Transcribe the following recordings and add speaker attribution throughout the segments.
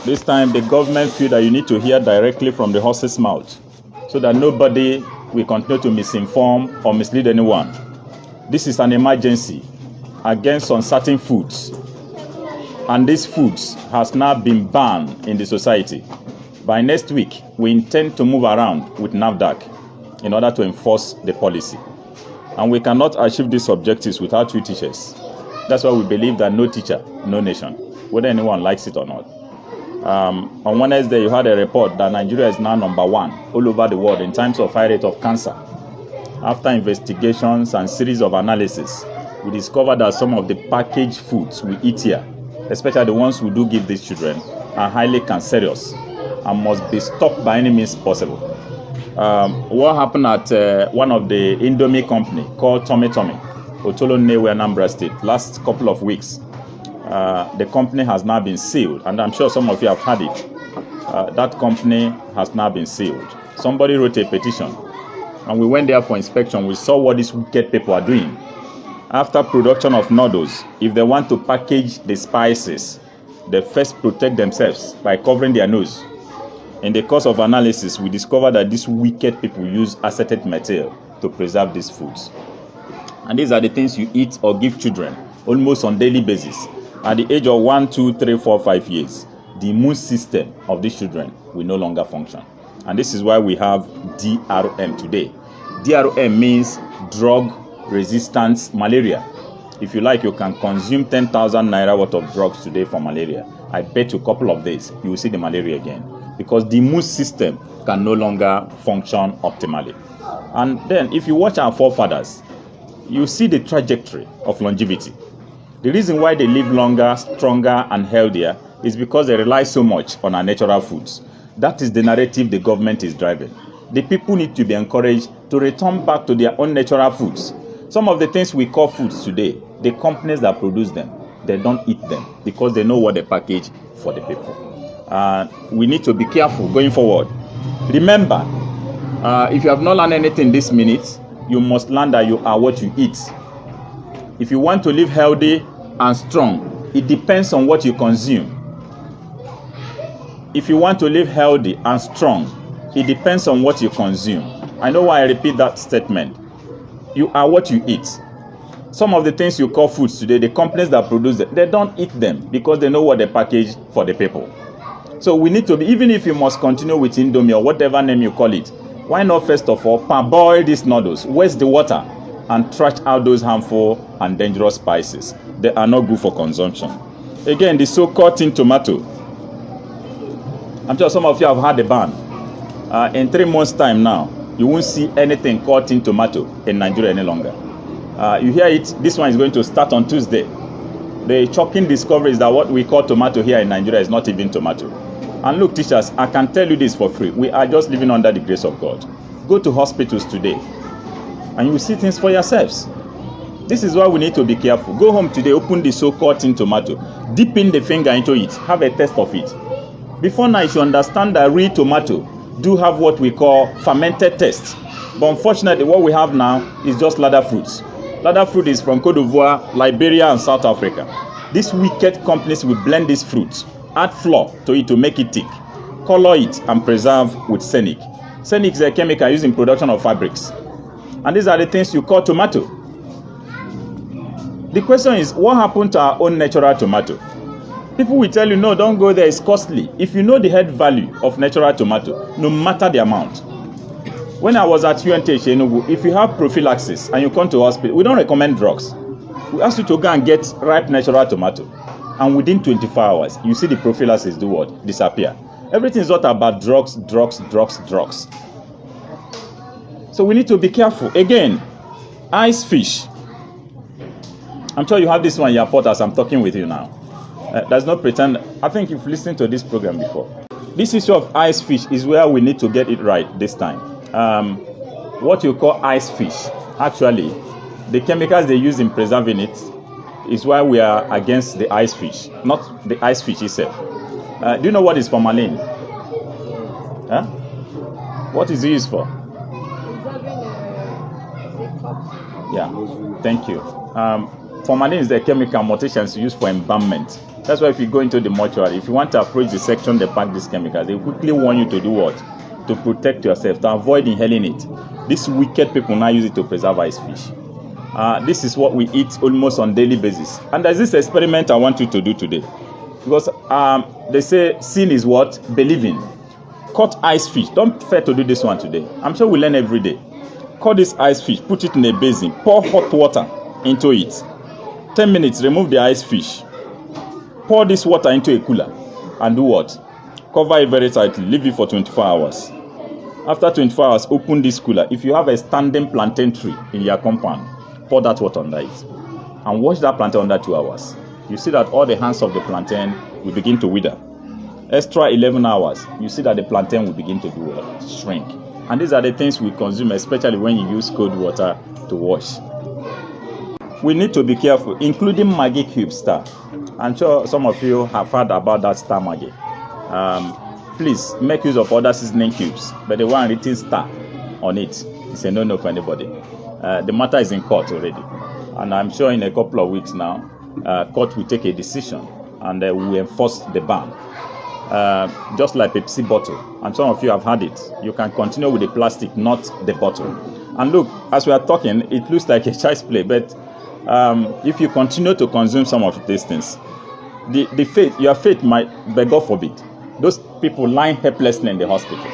Speaker 1: This time the government feel that you need to hear directly from the horse's mouth so that nobody will continue to misinform or mislead anyone. This is an emergency against uncertain foods, and these foods has now been banned in the society. By next week, we intend to move around with NAFDAC in order to enforce the policy. And we cannot achieve these objectives without you teachers. That's why we believe that no teacher, no nation, whether anyone likes it or not. On Wednesday, you had a report that Nigeria is now number 1 all over the world in terms of high rate of cancer. After investigations and series of analysis, we discovered that some of the packaged foods we eat here, especially the ones we do give these children, are highly cancerous and must be stopped by any means possible. What happened at one of the Indomie company called Tommy Tommy, Otolo Nnewi, Anambra State, last couple of weeks, the company has now been sealed, and I'm sure some of you have heard it. That company has now been sealed. Somebody wrote a petition, and we went there for inspection. We saw what these wicked people are doing. After production of noodles, if they want to package the spices, they first protect themselves by covering their nose. In the course of analysis, we discovered that these wicked people use acetate material to preserve these foods. And these are the things you eat or give children almost on daily basis. At the age of 1, 2, 3, 4, 5 years, the immune system of these children will no longer function. And this is why we have DRM today. DRM means drug-resistant malaria. If you like, you can consume 10,000 naira worth of drugs today for malaria. I bet you a couple of days, you will see the malaria again. Because the immune system can no longer function optimally. And then, if you watch our forefathers, you see the trajectory of longevity. The reason why they live longer, stronger, and healthier is because they rely so much on our natural foods. That is the narrative the government is driving. The people need to be encouraged to return back to their own natural foods. Some of the things we call foods today, the companies that produce them, they don't eat them because they know what they package for the people. We need to be careful going forward. Remember, if you have not learned anything this minute, you must learn that you are what you eat. If you want to live healthy and strong, it depends on what you consume. If you want to live healthy and strong, it depends on what you consume. I know why I repeat that statement. You are what you eat. Some of the things you call foods today, the companies that produce them, they don't eat them because they know what they package for the people. So we need to be, even if you must continue with Indomie or whatever name you call it, why not first of all parboil these noodles, waste the water, and trash out those harmful and dangerous spices. They are not good for consumption. Again, the so-called tin tomato. I'm sure some of you have had the ban. In 3 months' time now, you won't see anything called tin tomato in Nigeria any longer. You hear it, this one is going to start on Tuesday. The shocking discovery is that what we call tomato here in Nigeria is not even tomato. And look, teachers, I can tell you this for free. We are just living under the grace of God. Go to hospitals today, and you will see things for yourselves. This is why we need to be careful. Go home today, open the so-called tin tomato, dip in the finger into it, have a taste of it. Before now, you should understand that real tomato do have what we call fermented taste. But unfortunately, what we have now is just ladder fruits. Ladder fruit is from Cote d'Ivoire, Liberia, and South Africa. These wicked companies will blend these fruits, add flour to it to make it thick, color it, and preserve with Scenic. Scenic is a chemical used in production of fabrics. And these are the things you call tomato. The question is, what happened to our own natural tomato? People will tell you, no, don't go there, it's costly. If you know the head value of natural tomato, no matter the amount. When I was at UNTH Enugu, if you have prophylaxis and you come to hospital, we don't recommend drugs. We ask you to go and get ripe natural tomato. And within 24 hours, you see the prophylaxis do what? Disappear. Everything is not about drugs. So we need to be careful. Again, ice fish. I'm sure you have this one in your pot as I'm talking with you now. There's no pretend. I think you've listened to this program before. This issue of ice fish is where we need to get it right this time. What you call ice fish, actually, the chemicals they use in preserving it is why we are against the ice fish, not the ice fish itself. Do you know what is formalin? Huh? What is it used for? Yeah, thank you. Formalin is the chemical mutations used for embalmment. That's why if you go into the mortuary, if you want to approach the section they pack these chemicals, they quickly warn you to do what? To protect yourself, to avoid inhaling it. These wicked people now use it to preserve ice fish. This is what we eat almost on daily basis. And there's this experiment I want you to do today. Because they say sin is what? Believing. Cut ice fish. Don't fear to do this one today. I'm sure we learn every day. Cut this ice fish, put it in a basin, pour hot water into it. 10 minutes, remove the ice fish. Pour this water into a cooler and do what? Cover it very tightly. Leave it for 24 hours. After 24 hours, open this cooler. If you have a standing plantain tree in your compound, pour that water under it. And wash that plantain under 2 hours. You see that all the hands of the plantain will begin to wither. Extra 11 hours, you see that the plantain will begin to do what? Shrink. And these are the things we consume, especially when you use cold water to wash. We need to be careful, including Maggi Cube Star. I'm sure some of you have heard about that Star Maggi. Please make use of other seasoning cubes, but the one written Star on it is a no-no for anybody. The matter is in court already, and I'm sure in a couple of weeks now, court will take a decision and will enforce the ban. Just like Pepsi bottle, and some of you have had it. You can continue with the plastic, not the bottle. And look, as we are talking, it looks like a child's play, but if you continue to consume some of these things, your faith might, but God forbid, those people lying helplessly in the hospital.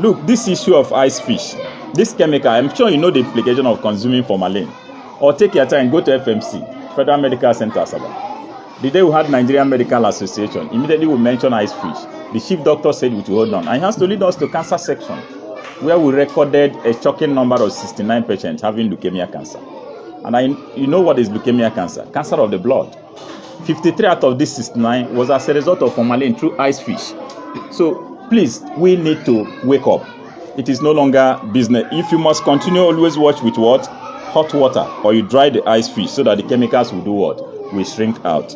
Speaker 1: Look, this issue of ice fish, this chemical, I'm sure you know the implication of consuming formalin. Or take your time, go to FMC, Federal Medical Center Asaba. The day we had Nigerian Medical Association, immediately we mentioned ice fish. The chief doctor said we should hold on. And he has to lead us to cancer section, where we recorded a shocking number of 69 patients having leukemia cancer. And you know what is leukemia cancer? Cancer of the blood. 53 out of these 69 was as a result of formalin through ice fish. So please, we need to wake up. It is no longer business. If you must continue, always watch with what? Hot water, or you dry the ice fish so that the chemicals will do what? Will shrink out.